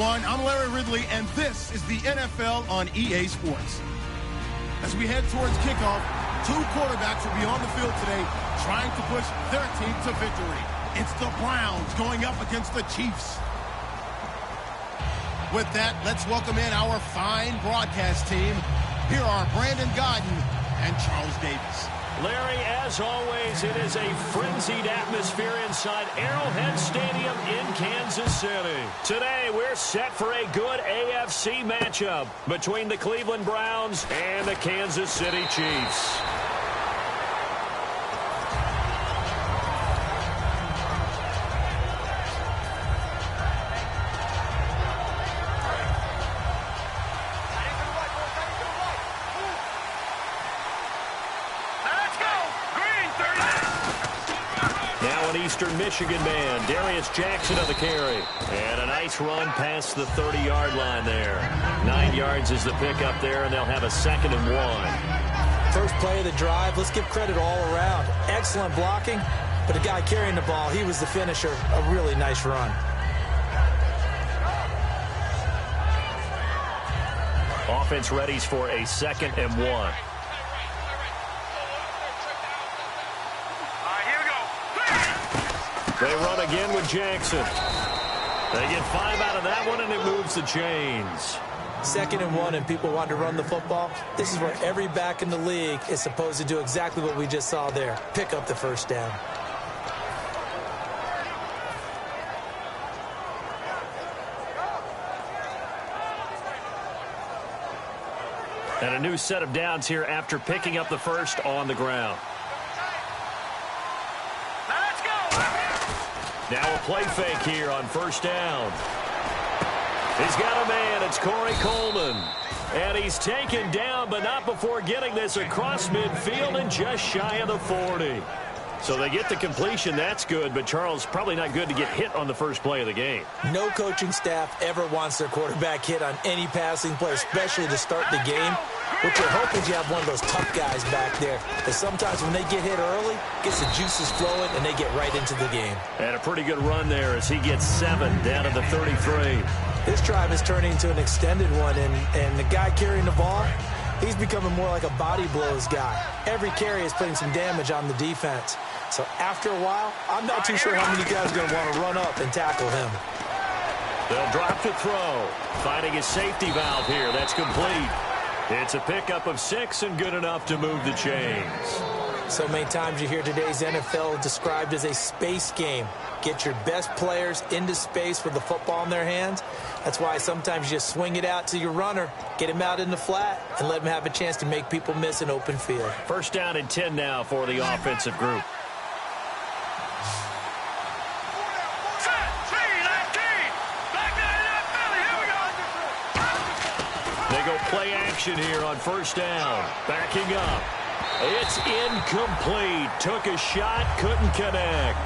everyone. I'm Larry Ridley, and this is the NFL on EA Sports. As we head towards kickoff, two quarterbacks will be on the field today trying to push their team to victory. It's the Browns going up against the Chiefs. With that, let's welcome in our fine broadcast team. Here are Brandon Godden and Charles Davis. Larry, as always, it is a frenzied atmosphere inside Arrowhead Stadium in Kansas City. Today, we're set for a good AFC matchup between the Cleveland Browns and the Kansas City Chiefs. Eastern Michigan man, Darius Jackson on the carry. And a nice run past the 30-yard line there. 9 yards is the pickup there, and they'll have a 2nd and 1. First play of the drive, let's give credit all around. Excellent blocking, but the guy carrying the ball, he was the finisher. A really nice run. Offense readies for a 2nd and 1. They run again with Jackson. They get 5 out of that one, and it moves the chains. 2nd and 1, and people want to run the football. This is where every back in the league is supposed to do exactly what we just saw there. Pick up the first down. And a new set of downs here after picking up the first on the ground. Now a play fake here on first down. He's got a man. It's Corey Coleman. And he's taken down, but not before getting this across midfield and just shy of the 40. So they get the completion. That's good, but Charles, probably not good to get hit on the first play of the game. No coaching staff ever wants their quarterback hit on any passing play, especially to start the game. What you're hoping is you have one of those tough guys back there. Because sometimes when they get hit early, gets the juices flowing, and they get right into the game. And a pretty good run there as he gets 7 down to the 33. This drive is turning into an extended one, and the guy carrying the ball, he's becoming more like a body blows guy. Every carry is putting some damage on the defense. So after a while, I'm not too sure how many guys are going to want to run up and tackle him. They'll drop to throw. Finding a safety valve here. That's complete. It's a pickup of 6 and good enough to move the chains. So many times you hear today's NFL described as a space game. Get your best players into space with the football in their hands. That's why sometimes you just swing it out to your runner, get him out in the flat, and let him have a chance to make people miss an open field. First down and 10 now for the offensive group. Play action here on first down. Backing up. It's incomplete. Took a shot, couldn't connect.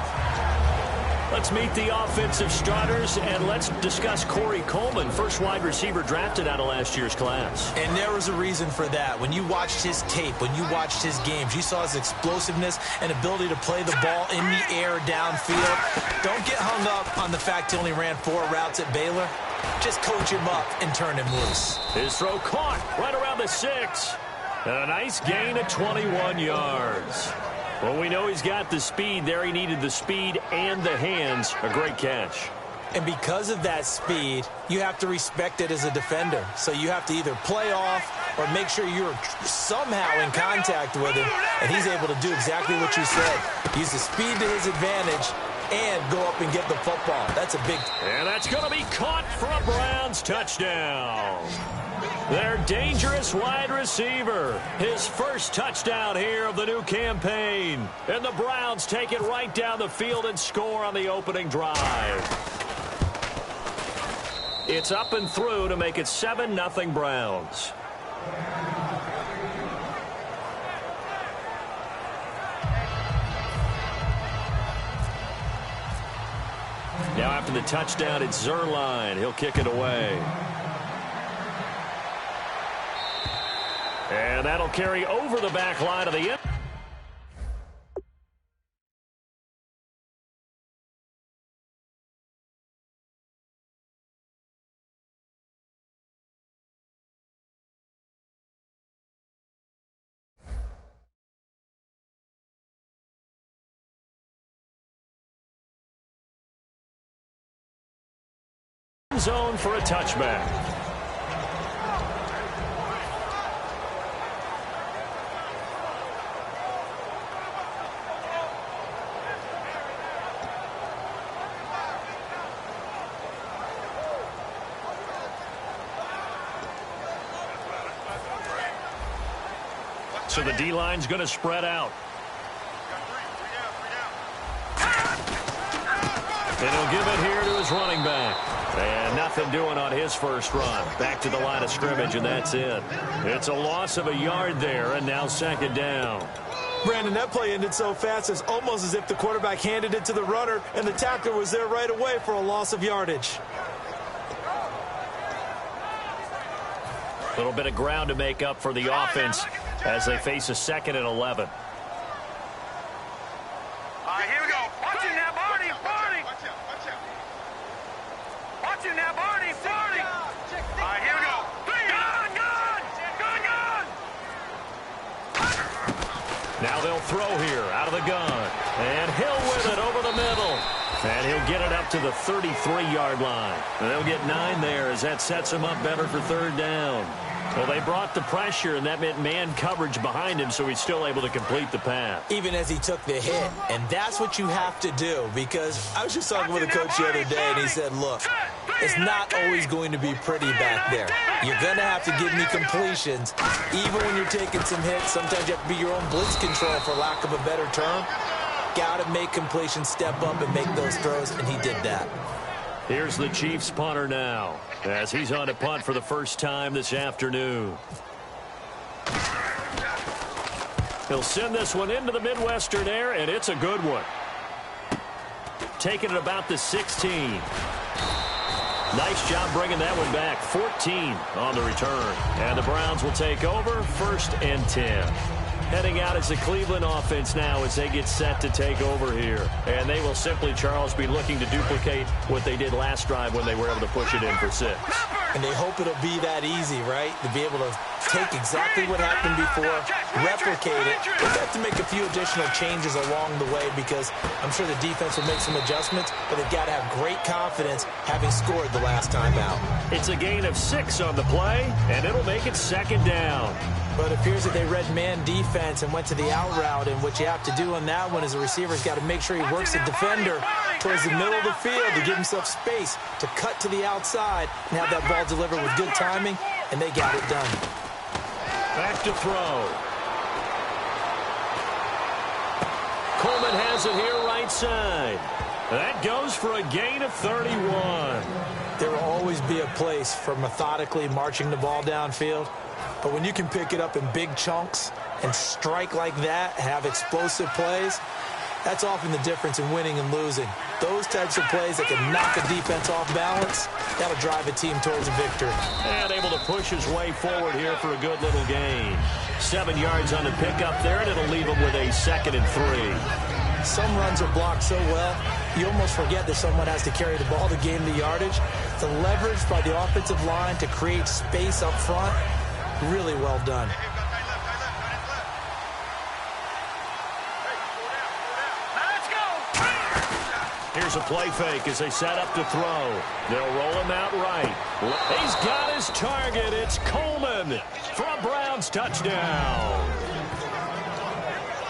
Let's meet the offensive starters, and let's discuss Corey Coleman, first wide receiver drafted out of last year's class. And there was a reason for that. When you watched his tape, when you watched his games, you saw his explosiveness and ability to play the ball in the air downfield. Don't get hung up on the fact he only ran 4 routes at Baylor. Just coach him up and turn him loose. His throw caught right around the 6. And a nice gain of 21 yards. Well, we know he's got the speed there. He needed the speed and the hands. A great catch. And because of that speed, you have to respect it as a defender. So you have to either play off or make sure you're somehow in contact with him. And he's able to do exactly what you said. Use the speed to his advantage and go up and get the football. That's a big... And that's going to be caught for a Browns touchdown. Their dangerous wide receiver. His first touchdown here of the new campaign. And the Browns take it right down the field and score on the opening drive. It's up and through to make it 7-0 Browns. Now after the touchdown, it's Zerline. He'll kick it away. And that'll carry over the back line of the end. end zone for a touchback. So the D-line's going to spread out. And he'll give it here to his running back. And nothing doing on his first run. Back to the line of scrimmage, and that's it. It's a loss of a yard there, and now second down. Brandon, that play ended so fast, it's almost as if the quarterback handed it to the runner, and the tackler was there right away for a loss of yardage. A little bit of ground to make up for the offense as they face a 2nd and 11. Here we go. Watch it now, Barney. Barney. Watch it now, Barney. Barney. All right, here we go. Gun. Now they'll throw here out of the gun. And Hill with it over the middle. And he'll get it up to the 33-yard line. And they'll get 9 there as that sets him up better for third down. Well, they brought the pressure, and that meant man coverage behind him, so he's still able to complete the pass. Even as he took the hit, and that's what you have to do, because I was just talking with a coach the other day, and he said, look, it's not always going to be pretty back there. You're going to have to give me completions. Even when you're taking some hits, sometimes you have to be your own blitz control, for lack of a better term. Got to make completions, step up, and make those throws, and he did that. Here's the Chiefs punter now, as he's on a punt for the first time this afternoon. He'll send this one into the Midwestern air, and it's a good one. Taking it about the 16. Nice job bringing that one back. 14 on the return. And the Browns will take over, 1st and 10. Heading out as the Cleveland offense now as they get set to take over here. And they will simply, Charles, be looking to duplicate what they did last drive when they were able to push it in for 6. And they hope it'll be that easy, right? To be able to take exactly what happened before, replicate it. They've got to make a few additional changes along the way because I'm sure the defense will make some adjustments, but they've got to have great confidence having scored the last time out. It's a gain of 6 on the play, and it'll make it 2nd down. But it appears that they read man defense and went to the out route, and what you have to do on that one is the receiver's got to make sure he works the defender towards the middle of the field to give himself space to cut to the outside and have that ball delivered with good timing, and they got it done. Back to throw. Coleman has it here right side. That goes for a gain of 31. There will always be a place for methodically marching the ball downfield. But when you can pick it up in big chunks and strike like that, have explosive plays, that's often the difference in winning and losing. Those types of plays that can knock a defense off balance, that'll drive a team towards a victory. And able to push his way forward here for a good little gain. 7 yards on the pickup there, and it'll leave him with a 2nd and 3. Some runs are blocked so well, you almost forget that someone has to carry the ball to gain the yardage. The leverage by the offensive line to create space up front, really well done. Here's a play fake as they set up to throw. They'll roll him out right. He's got his target. It's Coleman for a Browns touchdown.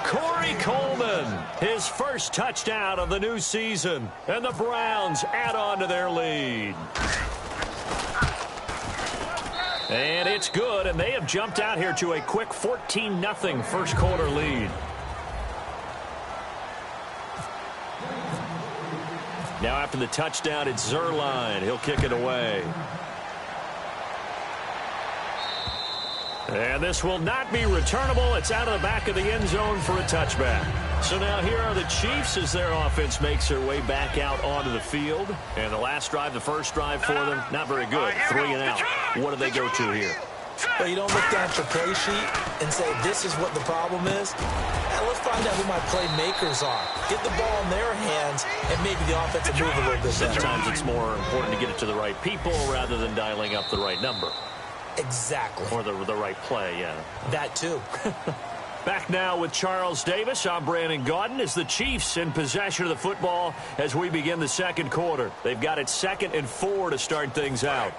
Corey Coleman, his first touchdown of the new season. And the Browns add on to their lead. And it's good, and they have jumped out here to a quick 14-0 first quarter lead. Now after the touchdown, it's Zerline. He'll kick it away. And this will not be returnable. It's out of the back of the end zone for a touchback. So now here are the Chiefs as their offense makes their way back out onto the field. And the last drive, the first drive for them, not very good. 3 and out. What do they go to here? Well, you don't look down at your play sheet and say, this is what the problem is. Now, let's find out who my playmakers are. Get the ball in their hands, and maybe the offense will move a little bit better. Sometimes it's more important to get it to the right people rather than dialing up the right number. Exactly. Or the right play, yeah. That too. Back now with Charles Davis. I'm Brandon Gaudin. As the Chiefs in possession of the football as we begin the second quarter. They've got it 2nd and 4 to start things out.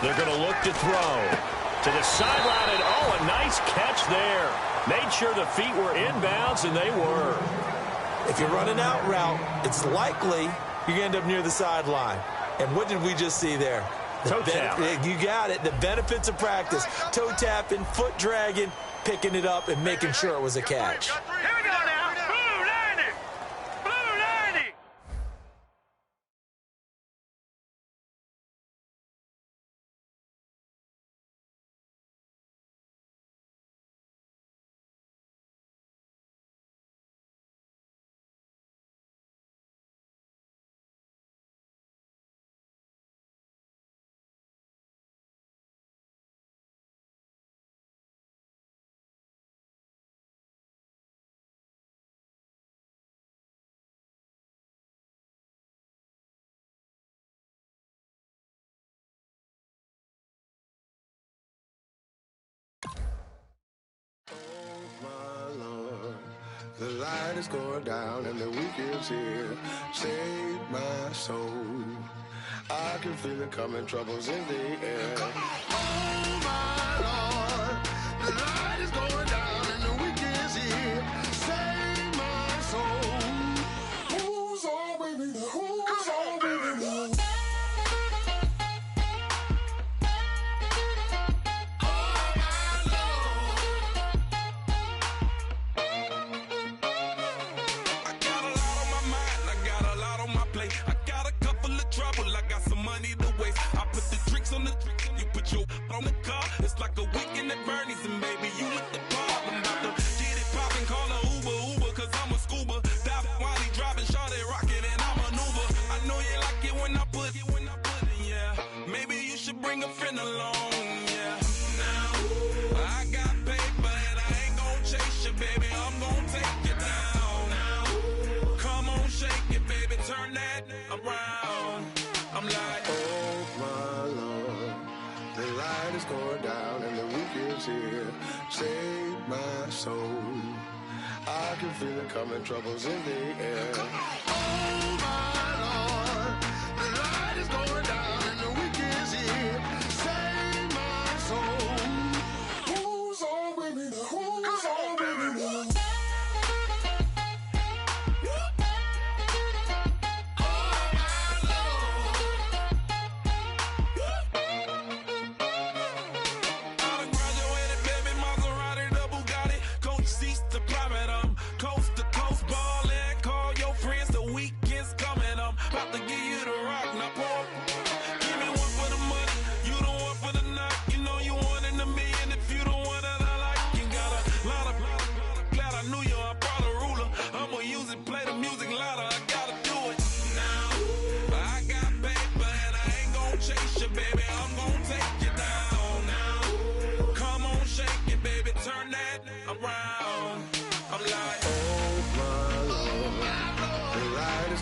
They're going to look to throw to the sideline, and oh, a nice catch there. Made sure the feet were inbounds, and they were. If you're running out route, it's likely you're going to end up near the sideline. And what did we just see there? Toe tap. You got it. The benefits of practice. Toe tapping, foot dragging, picking it up, and making sure it was a catch. Here we go now. Blue 90. Blue 90. The light is going down and the weekend's here. Save my soul. I can feel it coming, troubles in the air. Oh my Lord, the light is going down and the weekend's here. Save my soul. Who's all with me? Who's all with me? On the car, it's like a weekend at Bernie's, and baby, you with the part. I'm about to get it poppin', call a Uber, cause I'm a scuba. Dive while he driving, shawty rockin', and I maneuver. I know you like it when I put it, yeah. Maybe you should bring a friend along, yeah. Now, I got paper, and I ain't gon' chase you, baby, I'm gon' take you down. Now, come on, shake it, baby, turn that around. I'm like, oh my Lord. The light is going down and the weekend's here. Save my soul. I can feel it coming, troubles in the air. Oh my Lord, the light is going down and the weekend's here. Save my soul. Who's all with me? Who's all with me?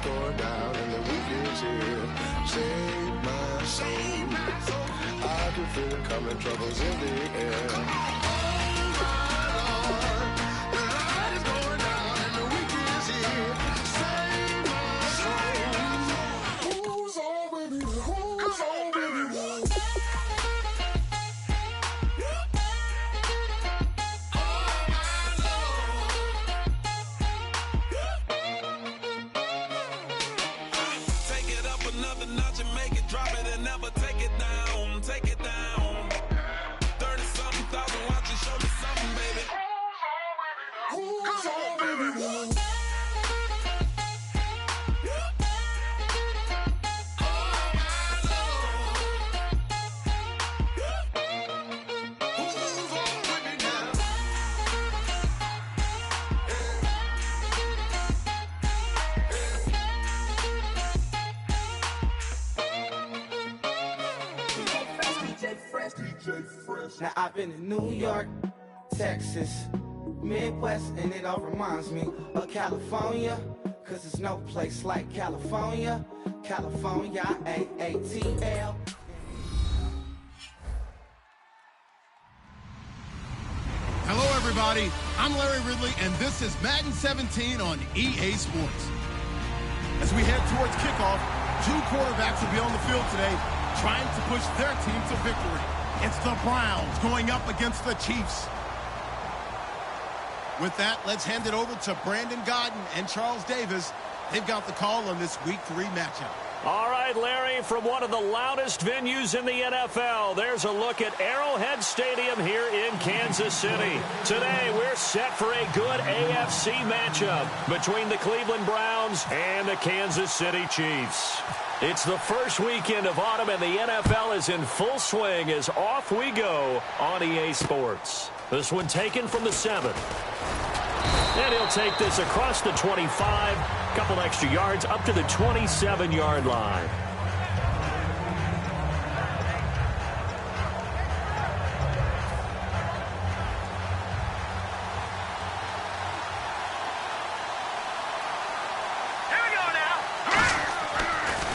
Going down and the weekend's here. Save my soul. I can feel it coming, troubles in the air. Oh my Lord, the light is going down and the weekend's here. Save my soul. Who's all with me? Who's all with me? another notch and make it drop it and never take it down. Take it down. 30-something thousand. Now I've been in New York, Texas, Midwest, and it all reminds me of California, cause there's no place like California. California, A-A-T-L. Hello, everybody. I'm Larry Ridley, and this is Madden 17 on EA Sports. As we head towards kickoff, two quarterbacks will be on the field today trying to push their team to victory. It's the Browns going up against the Chiefs. With that, let's hand it over to Brandon Godden and Charles Davis. They've got the call on this Week 3 matchup. All right, Larry, from one of the loudest venues in the NFL, there's a look at Arrowhead Stadium here in Kansas City. Today, we're set for a good AFC matchup between the Cleveland Browns and the Kansas City Chiefs. It's the first weekend of autumn, and the NFL is in full swing as off we go on EA Sports. This one taken from the 7th. And he'll take this across the 25, couple extra yards up to the 27-yard line.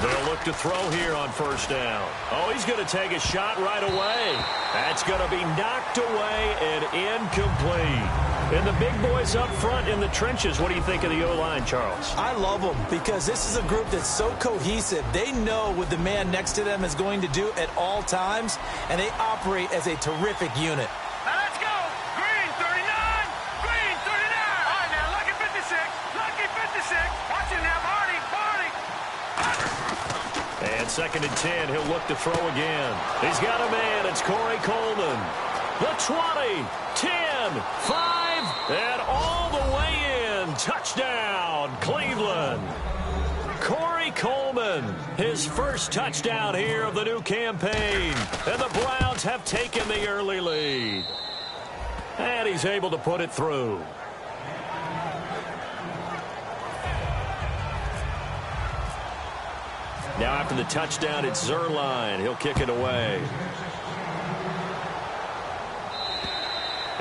They'll look to throw here on first down. Oh, he's going to take a shot right away. That's going to be knocked away and incomplete. And the big boys up front in the trenches, what do you think of the O-line, Charles? I love them because this is a group that's so cohesive. They know what the man next to them is going to do at all times, and they operate as a terrific unit. Now let's go. Green 39. Green 39. All right, now, lucky 56. Lucky 56. Watch it now, Marty. And 2nd and 10, he'll look to throw again. He's got a man. It's Corey Coleman. The 20, 10, 5, and all the way in. Touchdown, Cleveland. Corey Coleman, his first touchdown here of the new campaign. And the Browns have taken the early lead. And he's able to put it through. Now after the touchdown, it's Zerline. He'll kick it away.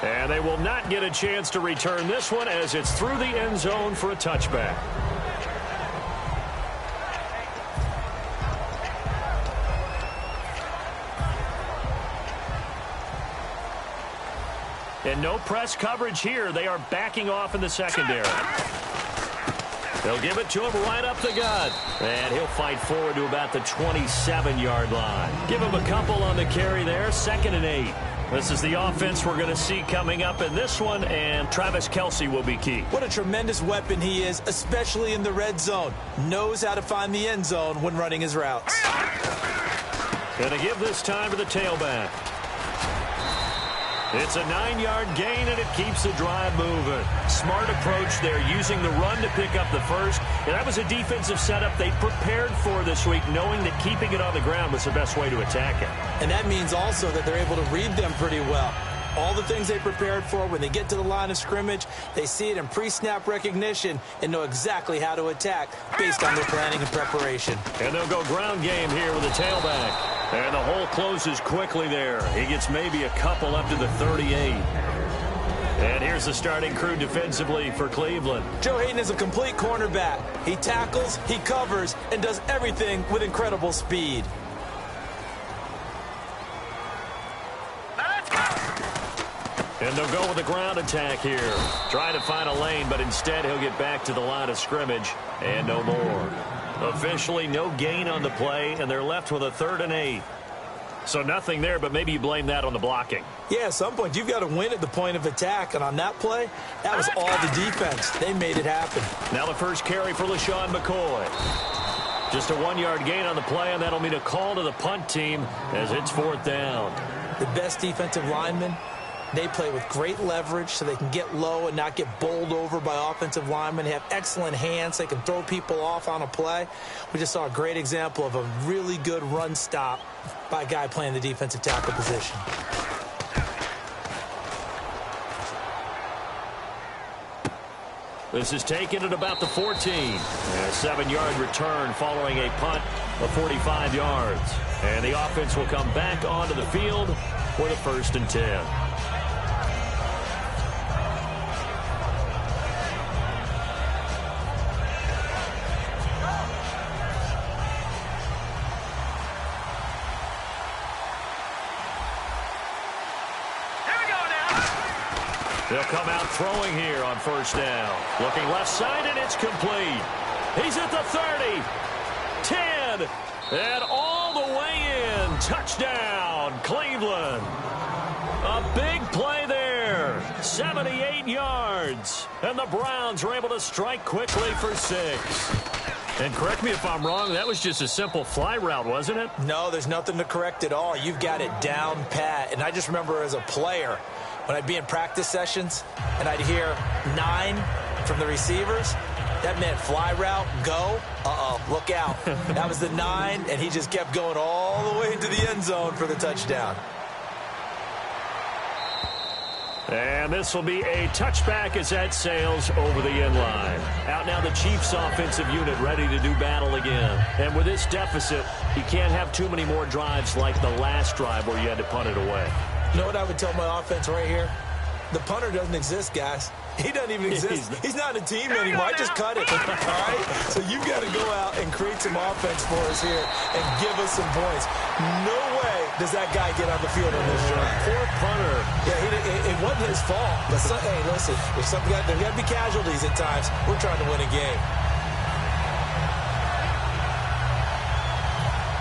And they will not get a chance to return this one as it's through the end zone for a touchback. And no press coverage here. They are backing off in the secondary. They'll give it to him right up the gut. And he'll fight forward to about the 27-yard line. Give him a couple on the carry there. 2nd and 8. This is the offense we're going to see coming up in this one, and Travis Kelce will be key. What a tremendous weapon he is, especially in the red zone. Knows how to find the end zone when running his routes. Going to give this time to the tailback. It's a 9-yard gain, and it keeps the drive moving. Smart approach there, using the run to pick up the first. And that was a defensive setup they prepared for this week, knowing that keeping it on the ground was the best way to attack it. And that means also that they're able to read them pretty well. All the things they prepared for, when they get to the line of scrimmage, they see it in pre-snap recognition and know exactly how to attack based on their planning and preparation. And they'll go ground game here with a tailback. And the hole closes quickly there. He gets maybe a couple up to the 38. And here's the starting crew defensively for Cleveland. Joe Hayden is a complete cornerback. He tackles, he covers, and does everything with incredible speed. And they'll go with a ground attack here. Trying to find a lane, but instead he'll get back to the line of scrimmage. And no more. Officially no gain on the play, and they're left with a 3rd and 8. So nothing there, but maybe you blame that on the blocking. Yeah, at some point you've got to win at the point of attack, and on that play, that was all the defense. They made it happen. Now the first carry for LaShawn McCoy. Just a 1-yard gain on the play, and that'll mean a call to the punt team as it's 4th down. The best defensive linemen, they play with great leverage so they can get low and not get bowled over by offensive linemen. They have excellent hands. They can throw people off on a play. We just saw a great example of a really good run stop by a guy playing the defensive tackle position. This is taken at about the 14. And a 7-yard return following a punt of 45 yards. And the offense will come back onto the field with a 1st and 10. They'll come out throwing here on 1st down. Looking left side, and it's complete. He's at the 30, 10, and all the way in. Touchdown, Cleveland. A big play there, 78 yards. And the Browns were able to strike quickly for 6. And correct me if I'm wrong, that was just a simple fly route, wasn't it? No, there's nothing to correct at all. You've got it down pat. And I just remember as a player, when I'd be in practice sessions and I'd hear 9 from the receivers, that meant fly route, go, look out. That was the 9, and he just kept going all the way into the end zone for the touchdown. And this will be a touchback as that sails over the end line. Out now the Chiefs offensive unit ready to do battle again. And with this deficit, you can't have too many more drives like the last drive where you had to punt it away. You know what I would tell my offense right here? The punter doesn't exist, guys. He doesn't even exist. He's not a team anymore. I just cut it. All right? So you've got to go out and create some offense for us here and give us some points. No way does that guy get on the field on this drive. Poor punter. Yeah, it wasn't his fault. But hey, listen, there's got to be casualties at times. We're trying to win a game.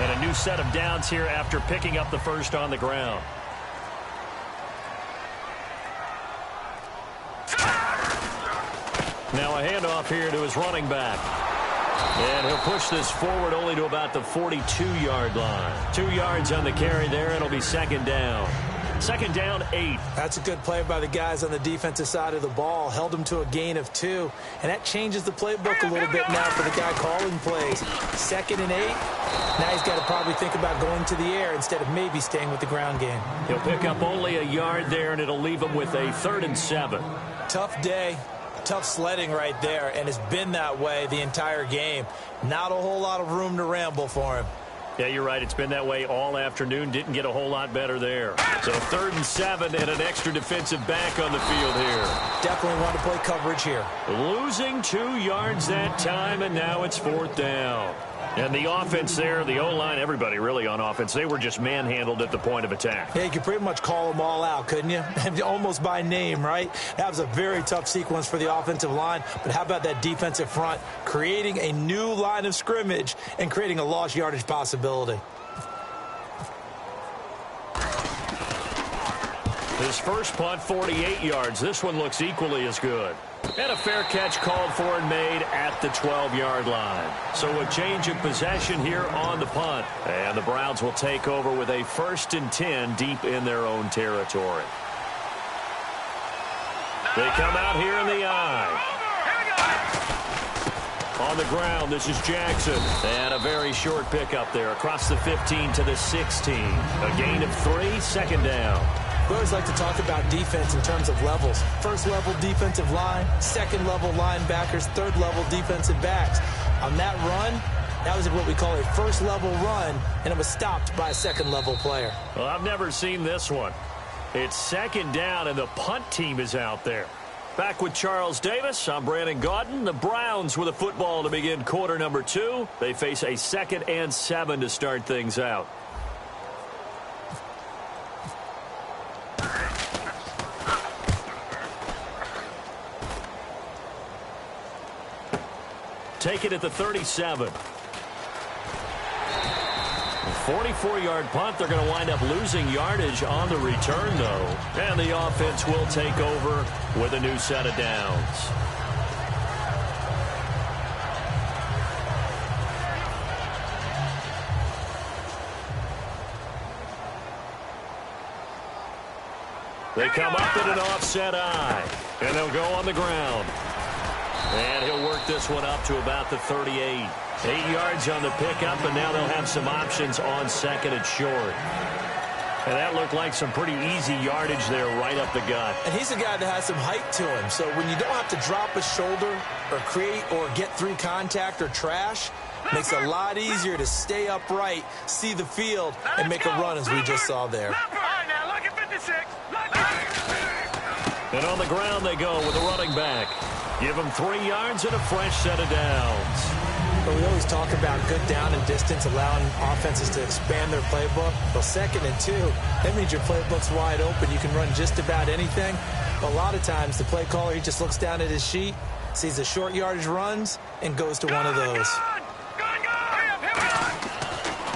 And a new set of downs here after picking up the 1st on the ground. Now a handoff here to his running back. And he'll push this forward only to about the 42-yard line. 2 yards on the carry there. It'll be 2nd down. 2nd down, 8. That's a good play by the guys on the defensive side of the ball. Held them to a gain of 2. And that changes the playbook a little bit now for the guy calling plays. 2nd and 8. Now he's got to probably think about going to the air instead of maybe staying with the ground game. He'll pick up only a yard there, and it'll leave him with a 3rd and 7. Tough day. Tough sledding right there, and it's been that way the entire game. Not a whole lot of room to ramble for him. Yeah, you're right. It's been that way all afternoon. Didn't get a whole lot better there. So 3rd and 7 and an extra defensive back on the field here. Definitely want to play coverage here. Losing 2 yards that time, and now it's 4th down. And the offense there, the O-line, everybody really on offense, they were just manhandled at the point of attack. Yeah, you could pretty much call them all out, couldn't you? Almost by name, right? That was a very tough sequence for the offensive line. But how about that defensive front creating a new line of scrimmage and creating a lost yardage possibility? His first punt, 48 yards. This one looks equally as good. And a fair catch called for and made at the 12-yard line. So a change of possession here on the punt. And the Browns will take over with a 1st and 10 deep in their own territory. They come out here in the eye. On the ground, this is Jackson. And a very short pickup there across the 15 to the 16. A gain of 3, 2nd down. We always like to talk about defense in terms of levels. 1st level defensive line, 2nd level linebackers, 3rd level defensive backs. On that run, that was what we call a 1st level run, and it was stopped by a 2nd level player. Well, I've never seen this one. It's 2nd down, and the punt team is out there. Back with Charles Davis, I'm Brandon Gaudin. The Browns with a football to begin quarter number 2. They face a 2nd and 7 to start things out. Take it at the 37. 44-yard punt. They're going to wind up losing yardage on the return, though. And the offense will take over with a new set of downs. They come up in an offset eye, and they'll go on the ground. And he'll work this one up to about the 38. 8 yards on the pickup, and now they'll have some options on 2nd and short. And that looked like some pretty easy yardage there right up the gut. And he's a guy that has some height to him. So when you don't have to drop a shoulder or create or get through contact or trash, makes it a lot easier to stay upright, see the field, and make a run as we just saw there. All right, now look at And on the ground they go with a running back. Give him 3 yards and a fresh set of downs. But we always talk about good down and distance, allowing offenses to expand their playbook. Well, 2nd and 2, that means your playbook's wide open. You can run just about anything. But a lot of times, the play caller, he just looks down at his sheet, sees the short yardage runs, and goes to one of those.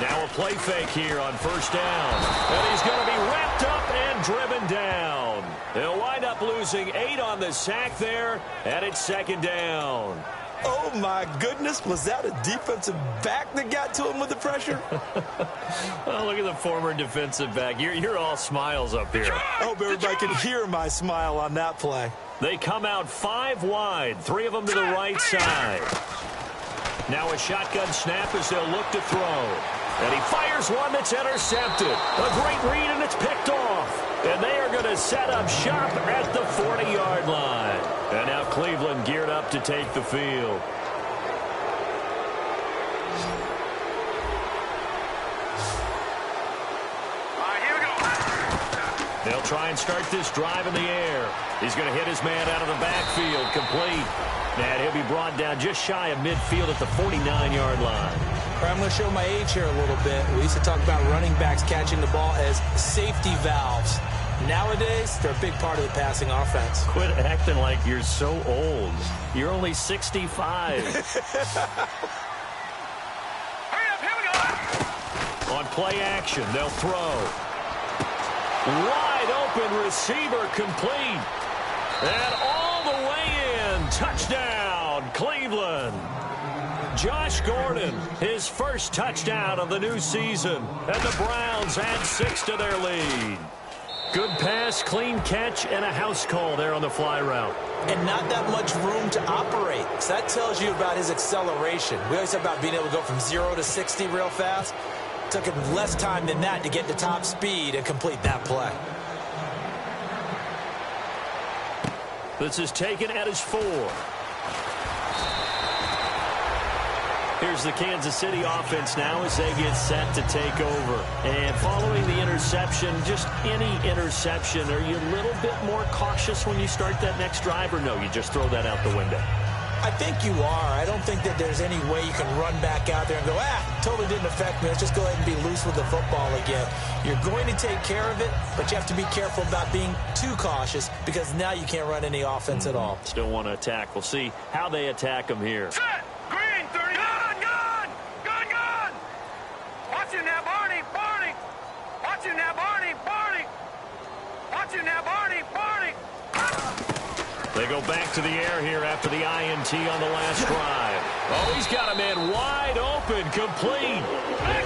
Now a play fake here on 1st down. And he's going to be wrapped up and driven down. They'll wind up losing 8 on the sack there, and it's 2nd down. Oh, my goodness. Was that a defensive back that got to him with the pressure? Oh, look at the former defensive back. You're all smiles up here. I hope everybody can hear my smile on that play. They come out 5 wide, 3 of them to the right side. Now a shotgun snap as they'll look to throw. And he fires one that's intercepted. A great read, and it's picked off. And they are going to set up shop at the 40-yard line. And now Cleveland geared up to take the field. They'll try and start this drive in the air. He's going to hit his man out of the backfield, complete. And he'll be brought down just shy of midfield at the 49-yard line. I'm going to show my age here a little bit. We used to talk about running backs catching the ball as safety valves. Nowadays, they're a big part of the passing offense. Quit acting like you're so old. You're only 65. On play action, they'll throw. Wide open receiver, complete. And all the way in. Touchdown, Cleveland. Josh Gordon, his first touchdown of the new season. And the Browns add 6 to their lead. Good pass, clean catch, and a house call there on the fly route. And not that much room to operate. So that tells you about his acceleration. We always talk about being able to go from 0 to 60 real fast. It took him less time than that to get to top speed and complete that play. This is taken at his 4. Here's the Kansas City offense now as they get set to take over. And following the interception, just any interception, are you a little bit more cautious when you start that next drive, or no, you just throw that out the window? I think you are. I don't think that there's any way you can run back out there and go, totally didn't affect me. Let's just go ahead and be loose with the football again. You're going to take care of it, but you have to be careful about being too cautious because now you can't run any offense at all. Still want to attack. We'll see how they attack them here. Set! Green, 30. Gun! Watching that, Barney! Watching that, Barney! Watching that, Barney! They go back to the air here after the INT on the last drive. Oh, he's got a man wide open, complete.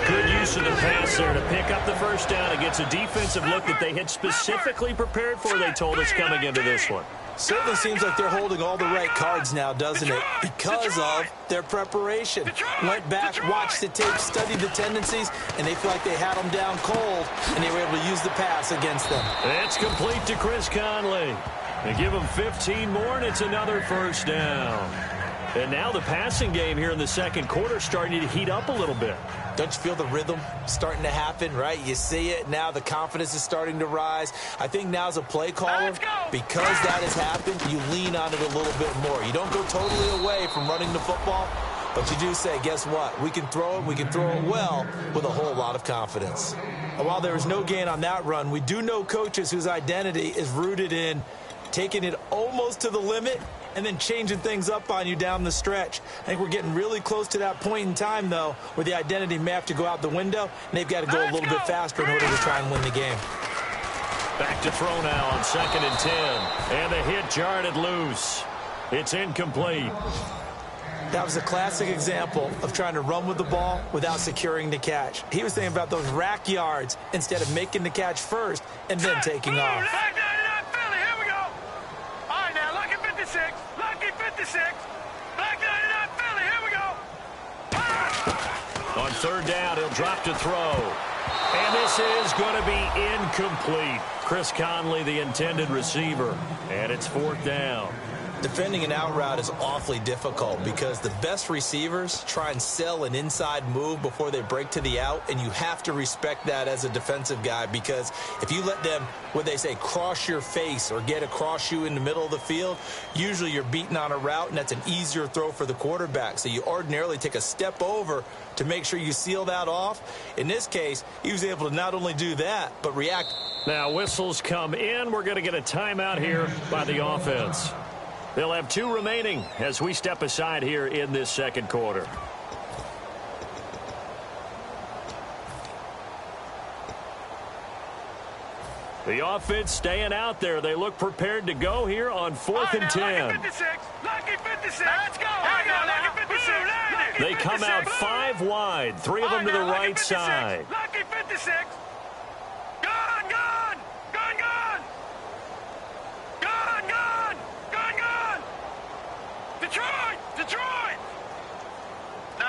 Good use of the pass there to pick up the first down. It gets a defensive look that they had specifically prepared for, they told us, coming into this one. Certainly seems like they're holding all the right cards now, doesn't it? Because of their preparation. Went back, watched the tape, studied the tendencies, and they feel like they had them down cold, and they were able to use the pass against them. It's complete to Chris Conley. They give him 15 more, and it's another first down. And now the passing game here in the second quarter starting to heat up a little bit. Don't you feel the rhythm starting to happen, right? You see it. Now the confidence is starting to rise. I think now as a play caller, because that has happened, you lean on it a little bit more. You don't go totally away from running the football, but you do say, guess what? We can throw it. We can throw it well with a whole lot of confidence. And while there was no gain on that run, we do know coaches whose identity is rooted in taking it almost to the limit and then changing things up on you down the stretch. I think we're getting really close to that point in time, though, where the identity may have to go out the window, and they've got to go a little bit faster in order to try and win the game. Back to throw now on 2nd and 10. And the hit jarred it loose. It's incomplete. That was a classic example of trying to run with the ball without securing the catch. He was thinking about those rack yards instead of making the catch first and then taking off. Lucky 56. Black 99 Philly. Here we go. On 3rd down, he'll drop to throw. And this is going to be incomplete. Chris Conley, the intended receiver. And it's 4th down. Defending an out route is awfully difficult because the best receivers try and sell an inside move before they break to the out, and you have to respect that as a defensive guy, because if you let them, what they say, cross your face or get across you in the middle of the field, usually you're beaten on a route, and that's an easier throw for the quarterback. So you ordinarily take a step over to make sure you seal that off. In this case, he was able to not only do that, but react. Now whistles come in. We're going to get a timeout here by the offense. They'll have 2 remaining as we step aside here in this second quarter. The offense staying out there. They look prepared to go here on 4th and 10. Lucky 56. Lucky 56. Let's go. Lucky 56. They come out 5 wide. 3 of them to the right side. Lucky 56. Gone, gone. Gone, gone. Gone, gone. Gone, gone. Detroit. Detroit. No.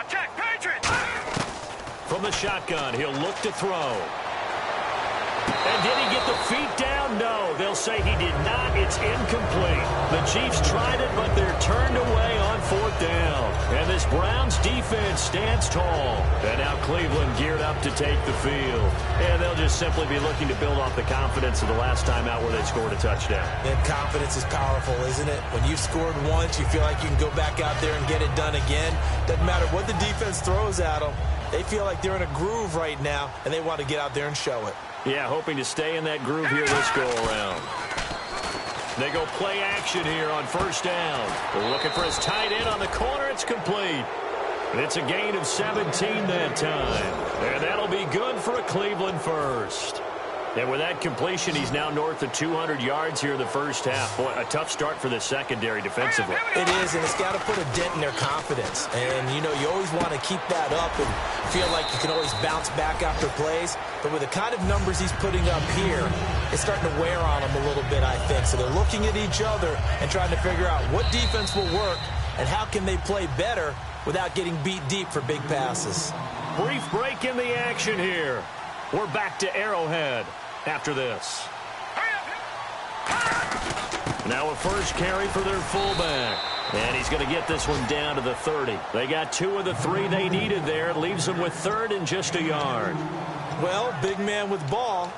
Check. Patriots. From the shotgun, he'll look to throw. And did he get the feet down? No. They'll say he did not. It's incomplete. The Chiefs tried it, but they're turned away on 4th down. And this Browns defense stands tall. And now Cleveland geared up to take the field. And they'll just simply be looking to build off the confidence of the last time out where they scored a touchdown. And confidence is powerful, isn't it? When you've scored once, you feel like you can go back out there and get it done again. Doesn't matter what the defense throws at them. They feel like they're in a groove right now, and they want to get out there and show it. Yeah, hoping to stay in that groove here this go-around. They go play action here on 1st down. They're looking for his tight end on the corner. It's complete. And it's a gain of 17 that time. And that'll be good for a Cleveland first. And with that completion, he's now north of 200 yards here in the first half. Boy, a tough start for the secondary defensively. It is, and it's got to put a dent in their confidence. And, you know, you always want to keep that up and feel like you can always bounce back after plays. But with the kind of numbers he's putting up here, it's starting to wear on them a little bit, I think. So they're looking at each other and trying to figure out what defense will work and how can they play better without getting beat deep for big passes. Brief break in the action here. We're back to Arrowhead after this. Now a first carry for their fullback. And he's going to get this one down to the 30. They got 2 of the 3 they needed there. Leaves them with 3rd and just a yard. Well, big man with ball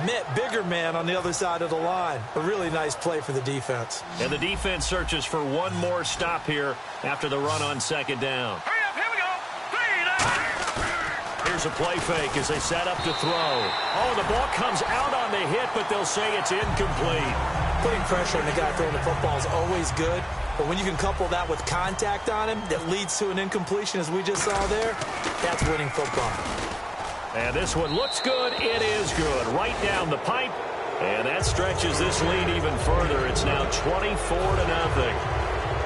met bigger man on the other side of the line. A really nice play for the defense. And the defense searches for one more stop here after the run on 2nd down. Hurry up, here we go. Here's a play fake as they set up to throw. Oh, the ball comes out on the hit, but they'll say it's incomplete. Putting pressure on the guy throwing the football is always good, but when you can couple that with contact on him that leads to an incompletion, as we just saw there, that's winning football. And this one looks good. It is good. Right down the pipe. And that stretches this lead even further. It's now 24-0.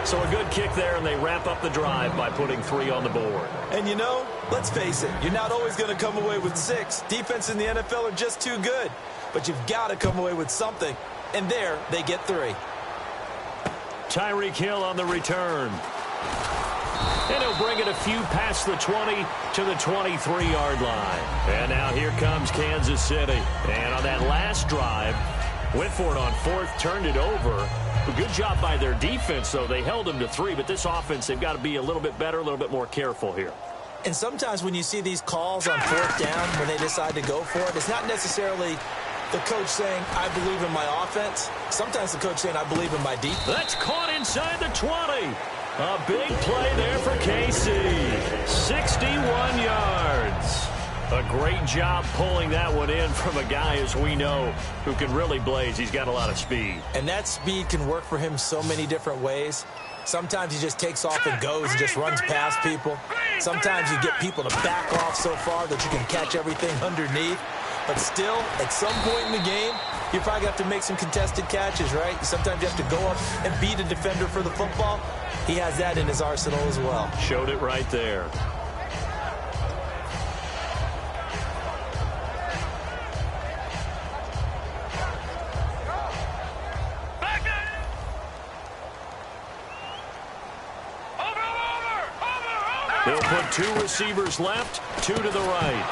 So a good kick there, and they wrap up the drive by putting 3 on the board. And, you know, let's face it, you're not always going to come away with 6. Defense in the NFL are just too good. But you've got to come away with something. And there, they get 3. Tyreek Hill on the return. And he'll bring it a few past the 20 to the 23-yard line. And now here comes Kansas City. And on that last drive, went for it on 4th, turned it over. A good job by their defense, though. They held them to 3, but this offense, they've got to be a little bit better, a little bit more careful here. And sometimes when you see these calls on 4th down, when they decide to go for it, it's not necessarily the coach saying, I believe in my offense. Sometimes the coach saying, I believe in my defense. That's caught inside the 20. A big play there for KC. 61 yards. A great job pulling that one in from a guy, as we know, who can really blaze. He's got a lot of speed. And that speed can work for him so many different ways. Sometimes he just takes off and goes and just runs past people. Sometimes you get people to back off so far that you can catch everything underneath. But still, at some point in the game, you probably have to make some contested catches, right? Sometimes you have to go up and beat a defender for the football. He has that in his arsenal as well. Showed it right there. They'll put 2 receivers left, 2 to the right.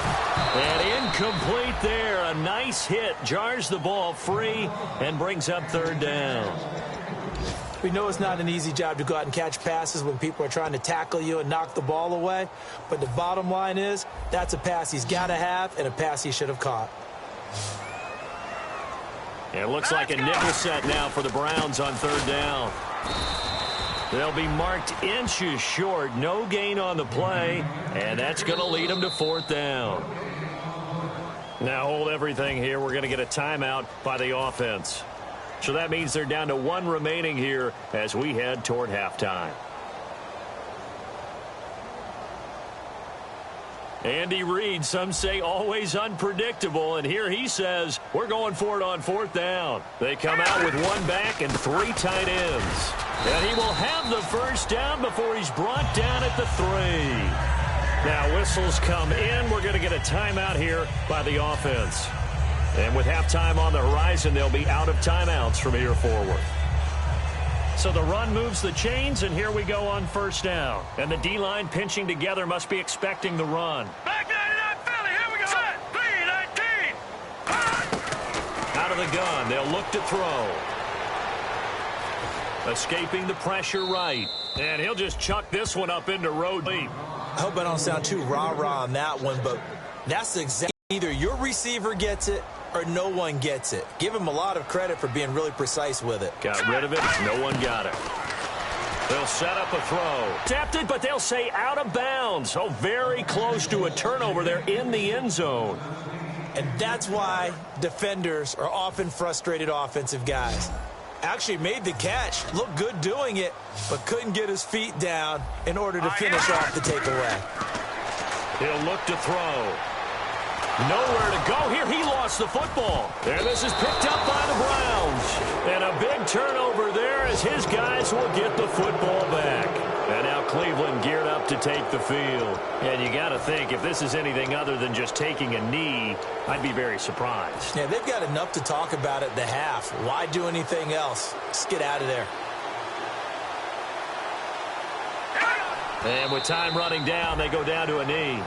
And incomplete there. A nice hit. Jars the ball free and brings up 3rd down. We know it's not an easy job to go out and catch passes when people are trying to tackle you and knock the ball away. But the bottom line is, that's a pass he's got to have and a pass he should have caught. It looks like a nickel set now for the Browns on third down. They'll be marked inches short. No gain on the play, and that's going to lead them to fourth down. Now hold everything here. We're going to get a timeout by the offense. So that means they're down to one remaining here as we head toward halftime. Andy Reid, some say always unpredictable, and here he says we're going for it on fourth down. They come out with one back and three tight ends. And he will have the first down before he's brought down at the 3. Now whistles come in. We're going to get a timeout here by the offense. And with halftime on the horizon, they'll be out of timeouts from here forward. So the run moves the chains, and here we go on first down. And the D-line pinching together must be expecting the run. Back 99 Philly, here we go. Set, 3-19. Out of the gun, they'll look to throw. Escaping the pressure right. And he'll just chuck this one up into road deep. I hope I don't sound too rah-rah on that one, but that's exactly either your receiver gets it or no one gets it. Give him a lot of credit for being really precise with it. Got rid of it. No one got it. They'll set up a throw. Tapped it, but they'll say out of bounds. Oh, very close to a turnover there in the end zone. And that's why defenders are often frustrated offensive guys. Actually made the catch, looked good doing it, but couldn't get his feet down in order to finish off the takeaway. He'll look to throw. Nowhere to go here. He lost the football. And this is picked up by the Browns. And a big turnover there as his guys will get the football back. And now Cleveland geared up to take the field. And you got to think, if this is anything other than just taking a knee, I'd be very surprised. Yeah, they've got enough to talk about at the half. Why do anything else? Just get out of there. And with time running down, they go down to a knee.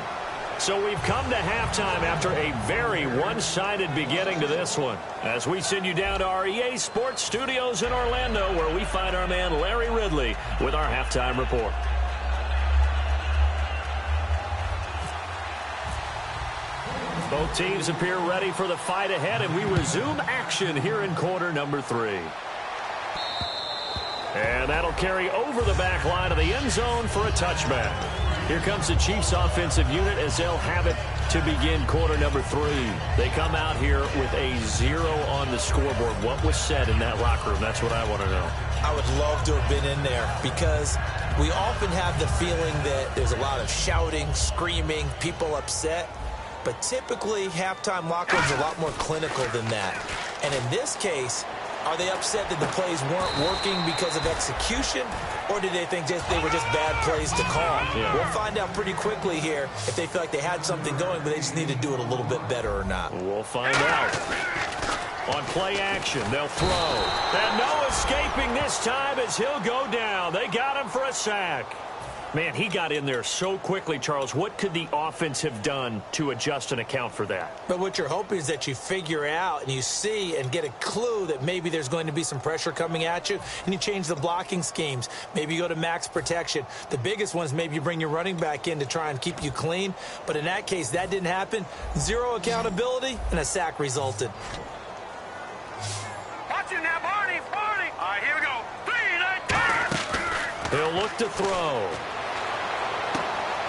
So we've come to halftime after a very one-sided beginning to this one. As we send you down to our EA Sports Studios in Orlando, where we find our man Larry Ridley with our halftime report. Both teams appear ready for the fight ahead, and we resume action here in quarter number 3. And that'll carry over the back line of the end zone for a touchback. Here comes the Chiefs offensive unit as they'll have it to begin quarter number 3. They come out here with a 0 on the scoreboard. What was said in that locker room? That's what I want to know. I would love to have been in there because we often have the feeling that there's a lot of shouting, screaming, people upset. But typically, halftime locker rooms are a lot more clinical than that. And in this case, are they upset that the plays weren't working because of execution, or did they think they were just bad plays to call? Yeah. We'll find out pretty quickly here if they feel like they had something going, but they just need to do it a little bit better or not. We'll find out. On play action, they'll throw. And no escaping this time as he'll go down. They got him for a sack. Man, he got in there so quickly, Charles. What could the offense have done to adjust and account for that? But what you're hoping is that you figure out and you see and get a clue that maybe there's going to be some pressure coming at you, and you change the blocking schemes. Maybe you go to max protection. The biggest one is maybe you bring your running back in to try and keep you clean. But in that case, that didn't happen. 0 accountability, and a sack resulted. Watch it now, Barney. All right, here we go. 3-19. He'll look to throw.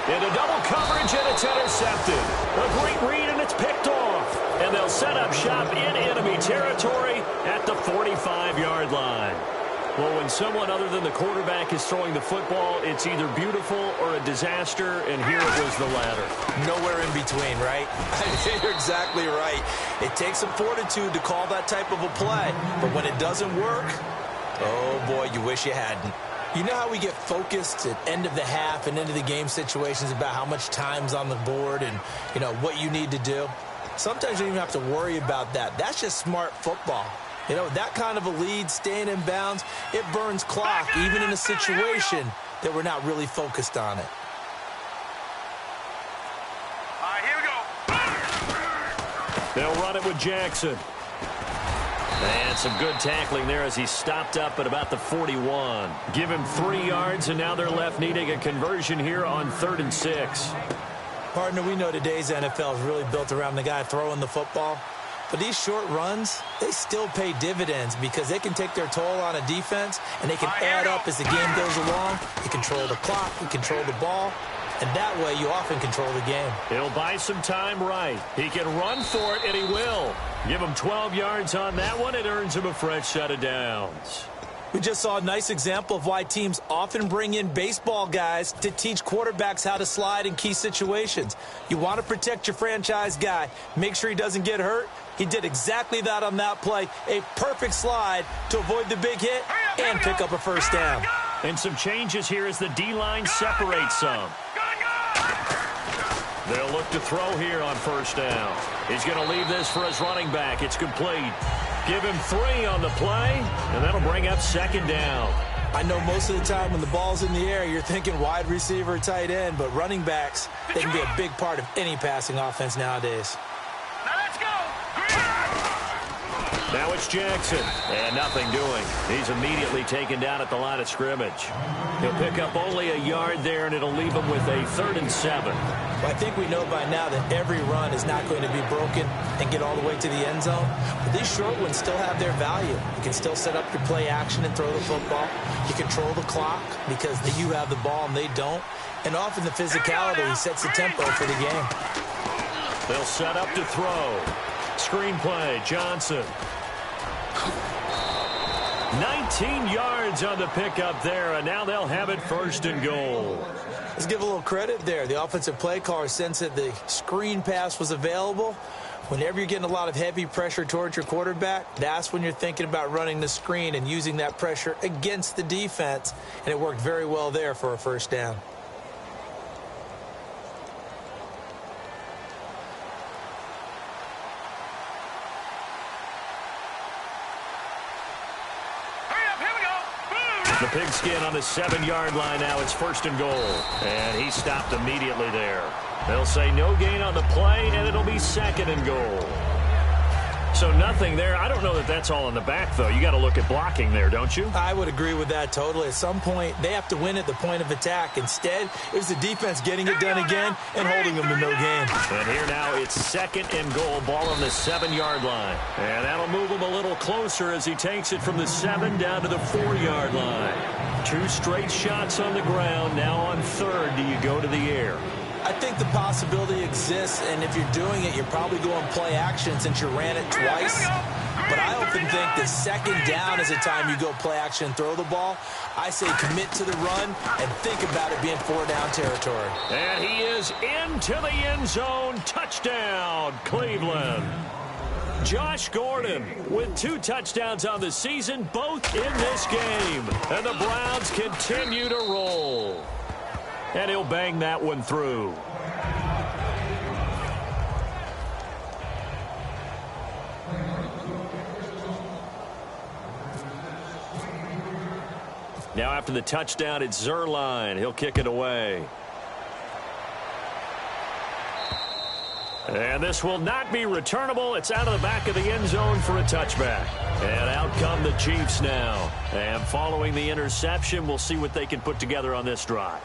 Into double coverage, and it's intercepted. A great read, and it's picked off. And they'll set up shop in enemy territory at the 45-yard line. Well, when someone other than the quarterback is throwing the football, it's either beautiful or a disaster, and here it was the latter. Nowhere in between, right? You're exactly right. It takes some fortitude to call that type of a play, but when it doesn't work, oh boy, you wish you hadn't. You know how we get focused at end of the half and end of the game situations about how much time's on the board and, you know, what you need to do? Sometimes you don't even have to worry about that. That's just smart football. You know, that kind of a lead, staying in bounds, it burns clock, even in a situation that we're not really focused on it. All right, here we go. They'll run it with Jackson. And some good tackling there as he stopped up at about the 41. Give him 3 yards, and now they're left needing a conversion here on 3rd and 6. Partner, we know today's NFL is really built around the guy throwing the football. But these short runs, they still pay dividends because they can take their toll on a defense, and they can add up as the game goes along. You control the clock, you control the ball, and that way you often control the game. He'll buy some time right. He can run for it, and he will. Give him 12 yards on that one. It earns him a fresh set of downs. We just saw a nice example of why teams often bring in baseball guys to teach quarterbacks how to slide in key situations. You want to protect your franchise guy. Make sure he doesn't get hurt. He did exactly that on that play. A perfect slide to avoid the big hit and pick up a first down. And some changes here as the D-line separates some. They'll look to throw here on first down. He's going to leave this for his running back. It's complete. Give him 3 on the play, and that'll bring up 2nd down. I know most of the time when the ball's in the air, you're thinking wide receiver, tight end, but running backs, they can be a big part of any passing offense nowadays. Now let's go. Now it's Jackson, and nothing doing. He's immediately taken down at the line of scrimmage. He'll pick up only a yard there, and it'll leave him with a 3rd and 7. Well, I think we know by now that every run is not going to be broken and get all the way to the end zone. But these short ones still have their value. You can still set up your play action and throw the football. You control the clock because you have the ball and they don't. And often the physicality sets the tempo for the game. They'll set up to throw. Screen play, Johnson. 19 yards on the pickup there, and now they'll have it 1st and goal. Let's give a little credit there. The offensive play caller sensed that the screen pass was available. Whenever you're getting a lot of heavy pressure towards your quarterback, that's when you're thinking about running the screen and using that pressure against the defense, and it worked very well there for a first down. The pigskin on the 7-yard line now. It's 1st and goal. And he stopped immediately there. They'll say no gain on the play, and it'll be 2nd and goal. So nothing there. I don't know that that's all in the back, though. You got to look at blocking there, don't you? I would agree with that totally. At some point, they have to win at the point of attack. Instead, it was the defense getting it done again and holding them to no gain. And here now it's 2nd and goal. Ball on the 7-yard line. And that'll move him a little closer as he takes it from the 7 down to the 4-yard line. 2 straight shots on the ground. Now on 3rd, do you go to the air? I think the possibility exists, and if you're doing it, you're probably going play action since you ran it twice. But I often think that 2nd down is the time you go play action and throw the ball. I say commit to the run and think about it being 4-down territory. And he is into the end zone. Touchdown, Cleveland. Josh Gordon with 2 touchdowns on the season, both in this game. And the Browns continue to roll. And he'll bang that one through. Now after the touchdown, it's Zerline. He'll kick it away. And this will not be returnable. It's out of the back of the end zone for a touchback. And out come the Chiefs now. And following the interception, we'll see what they can put together on this drive.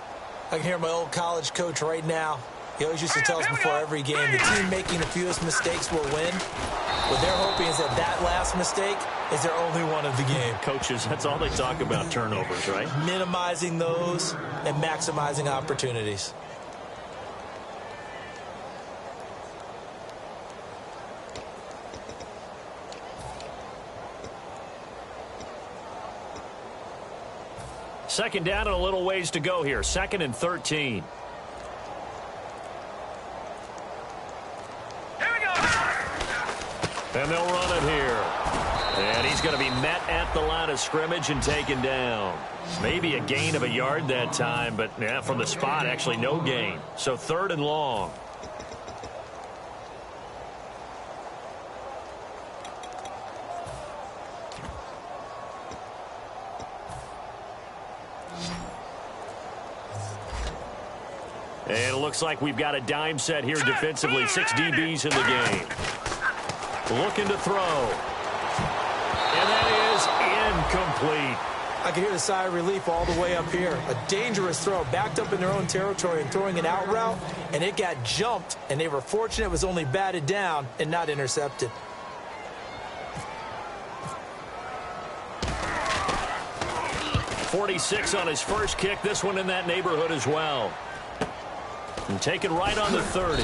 I can hear my old college coach right now. He always used to tell us before every game, the team making the fewest mistakes will win. What they're hoping is that that last mistake is their only one of the game. Coaches, that's all they talk about, turnovers, right? Minimizing those and maximizing opportunities. Second down and a little ways to go here. 2nd and 13. Here we go. And they'll run it here. And he's going to be met at the line of scrimmage and taken down. Maybe a gain of a yard that time, but yeah, from the spot, actually no gain. So 3rd and long. And it looks like we've got a dime set here defensively. 6 DBs in the game. Looking to throw. And that is incomplete. I can hear the sigh of relief all the way up here. A dangerous throw, backed up in their own territory and throwing an out route, and it got jumped, and they were fortunate it was only batted down and not intercepted. .46 on his first kick. This one in that neighborhood as well. And taken right on the 30.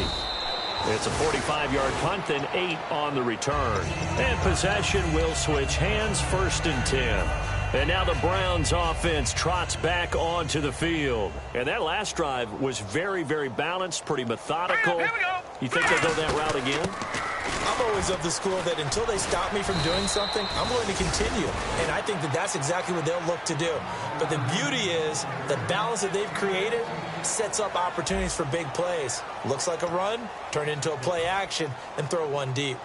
It's a 45-yard punt and 8 on the return. And possession will switch hands, 1st and 10. And now the Browns offense trots back onto the field. And that last drive was very, very balanced, pretty methodical. Here we go. You think they'll go that route again? I'm always of the school that until they stop me from doing something, I'm going to continue. And I think that that's exactly what they'll look to do. But the beauty is the balance that they've created sets up opportunities for big plays. Looks like a run, turn into a play action, and throw one deep.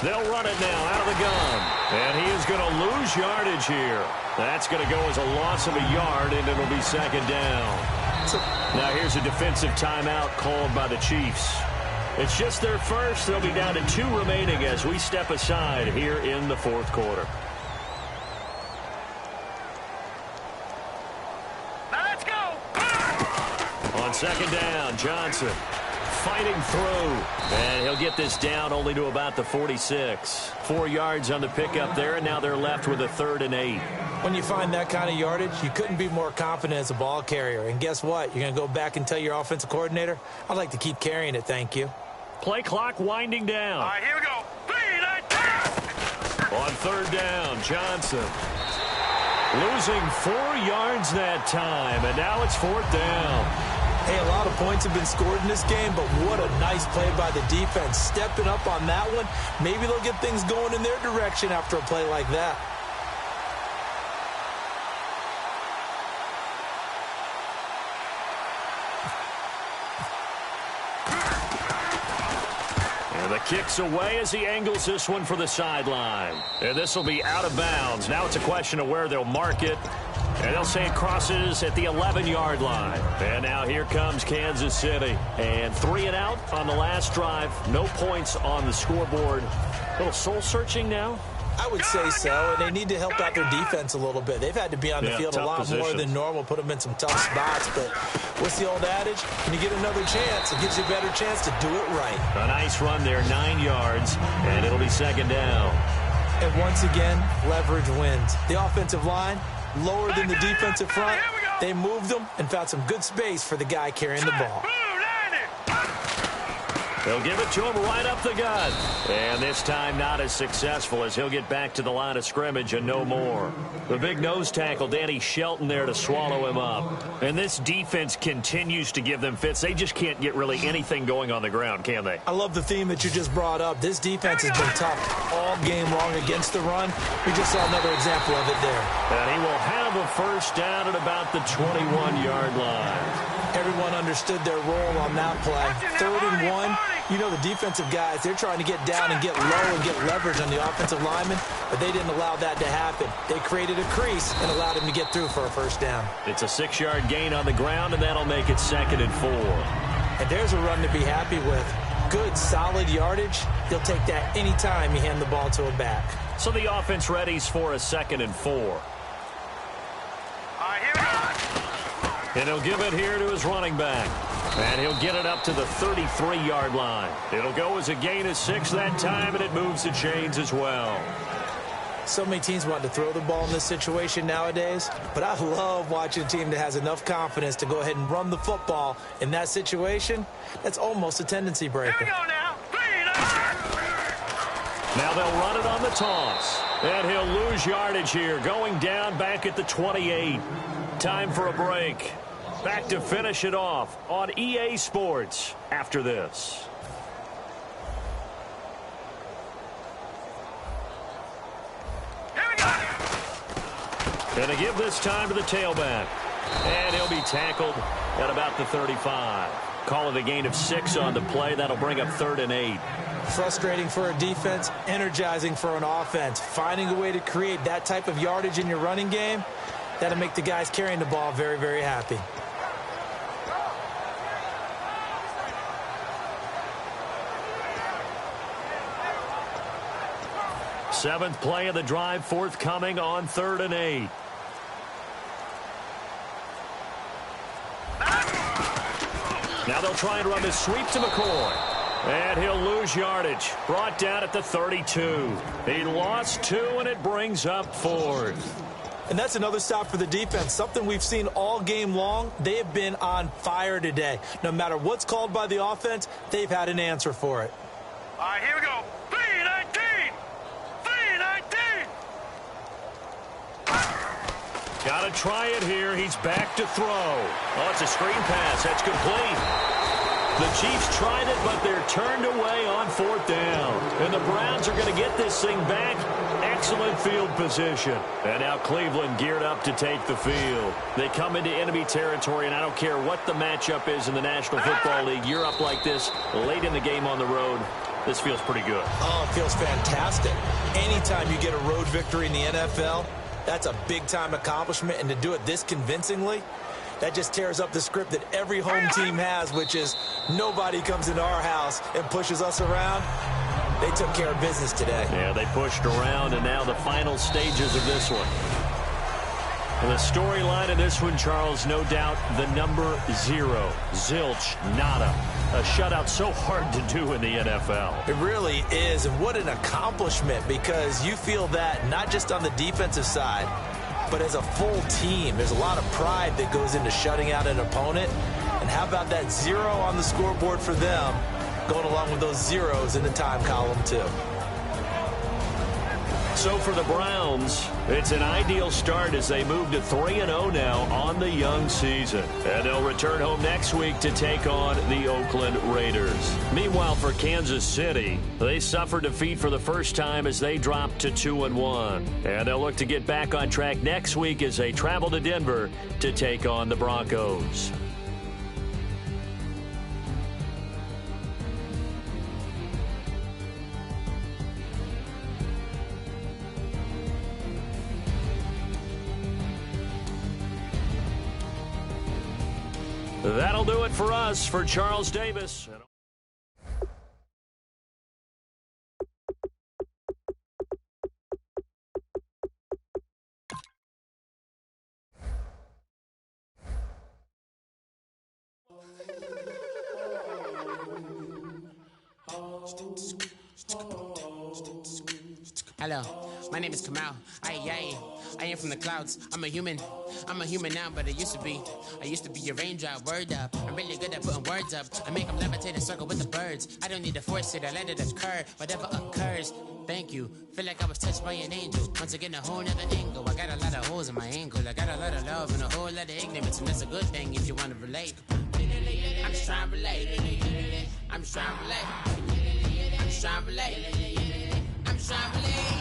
They'll run it now out of the gun. And he is going to lose yardage here. That's going to go as a loss of a yard, and it'll be 2nd down. Now here's a defensive timeout called by the Chiefs. It's just their first. They'll be down to 2 remaining as we step aside here in the 4th quarter. Now let's go. On 2nd down, Johnson fighting through, and he'll get this down only to about the 46. 4 yards on the pickup there, and now they're left with a 3rd and 8. When you find that kind of yardage, you couldn't be more confident as a ball carrier. And guess what? You're going to go back and tell your offensive coordinator, I'd like to keep carrying it, thank you. Play clock winding down. All right, here we go. 3, 9, 10. On 3rd down, Johnson losing 4 yards that time, and now it's 4th down. Hey, a lot of points have been scored in this game, but what a nice play by the defense. Stepping up on that one, maybe they'll get things going in their direction after a play like that. And the kick's away as he angles this one for the sideline. And this will be out of bounds. Now it's a question of where they'll mark it. And they'll say it crosses at the 11-yard line. And now here comes Kansas City. And 3 and out on the last drive. No points on the scoreboard. A little soul-searching now. I would say so, and they need to help out their defense a little bit. They've had to be on the field a lot more than normal, put them in some tough spots. But what's the old adage? When you get another chance, it gives you a better chance to do it right. A nice run there, 9 yards, and it'll be 2nd down. And once again, leverage wins. The offensive line, lower than the defensive front. They moved them and found some good space for the guy carrying the ball. They'll give it to him right up the gut. And this time not as successful as he'll get back to the line of scrimmage and no more. The big nose tackle, Danny Shelton, there to swallow him up. And this defense continues to give them fits. They just can't get really anything going on the ground, can they? I love the theme that you just brought up. This defense has been tough all game long against the run. We just saw another example of it there. And he will have a 1st down at about the 21-yard line. Everyone understood their role on that play. 3rd and 1. You know the defensive guys, they're trying to get down and get low and get leverage on the offensive lineman, but they didn't allow that to happen. They created a crease and allowed him to get through for a 1st down. It's a 6-yard gain on the ground, and that'll make it 2nd and 4. And there's a run to be happy with. Good, solid yardage. You'll take that anytime you hand the ball to a back. So the offense readies for a 2nd and 4. All right, here we go. And he'll give it here to his running back. And he'll get it up to the 33-yard line. It'll go as a gain of 6 that time, and it moves the chains as well. So many teams want to throw the ball in this situation nowadays, but I love watching a team that has enough confidence to go ahead and run the football. In that situation, that's almost a tendency breaker. Here we go now. 3, 9. Now they'll run it on the toss. And he'll lose yardage here, going down back at the 28. Time for a break. Back to finish it off on EA Sports after this. Here we go. And to give this time to the tailback. And he'll be tackled at about the 35. Call it a gain of 6 on the play. That'll bring up 3rd and 8. Frustrating for a defense, energizing for an offense. Finding a way to create that type of yardage in your running game, that'll make the guys carrying the ball very, very happy. Seventh play of the drive forthcoming on 3rd and 8. Now they'll try and run this sweep to McCoy. And he'll lose yardage. Brought down at the 32. He lost 2, and it brings up 4th. And that's another stop for the defense, something we've seen all game long. They have been on fire today. No matter what's called by the offense, they've had an answer for it. All right, here we go. 3-19. 3-19. Got to try it here. He's back to throw. Oh, it's a screen pass. That's complete. The Chiefs tried it, but they're turned away on 4th down. And the Browns are going to get this thing back. Excellent field position. And now Cleveland geared up to take the field. They come into enemy territory, and I don't care what the matchup is in the National Football League. You're up like this late in the game on the road. This feels pretty good. Oh, it feels fantastic. Anytime you get a road victory in the NFL, that's a big-time accomplishment. And to do it this convincingly, that just tears up the script that every home team has, which is nobody comes into our house and pushes us around. They took care of business today. Yeah, they pushed around, and now the final stages of this one. And the storyline of this one, Charles, no doubt the number 0. Zilch, nada. A shutout so hard to do in the NFL. It really is, and what an accomplishment, because you feel that not just on the defensive side, but as a full team. There's a lot of pride that goes into shutting out an opponent. And how about that 0 on the scoreboard for them, going along with those zeros in the time column, too. So for the Browns, it's an ideal start as they move to 3-0 now on the young season. And they'll return home next week to take on the Oakland Raiders. Meanwhile, for Kansas City, they suffered defeat for the first time as they dropped to 2-1. And they'll look to get back on track next week as they travel to Denver to take on the Broncos. That'll do it for us. For Charles Davis. Hello, my name is Kamal. I am from the clouds. I'm a human now, but I used to be a raindrop. Word up, I'm really good at putting words up. I make them levitate and circle with the birds. I don't need to force it, I let it occur. Whatever occurs, thank you. Feel like I was touched by an angel. Once again, a whole nother angle. I got a lot of holes in my ankle. I got a lot of love and a whole lot of ignorance, and that's a good thing if you want to relate. I'm just trying to relate. I'm just trying to relate. I'm just trying to relate. I'm just trying to relate.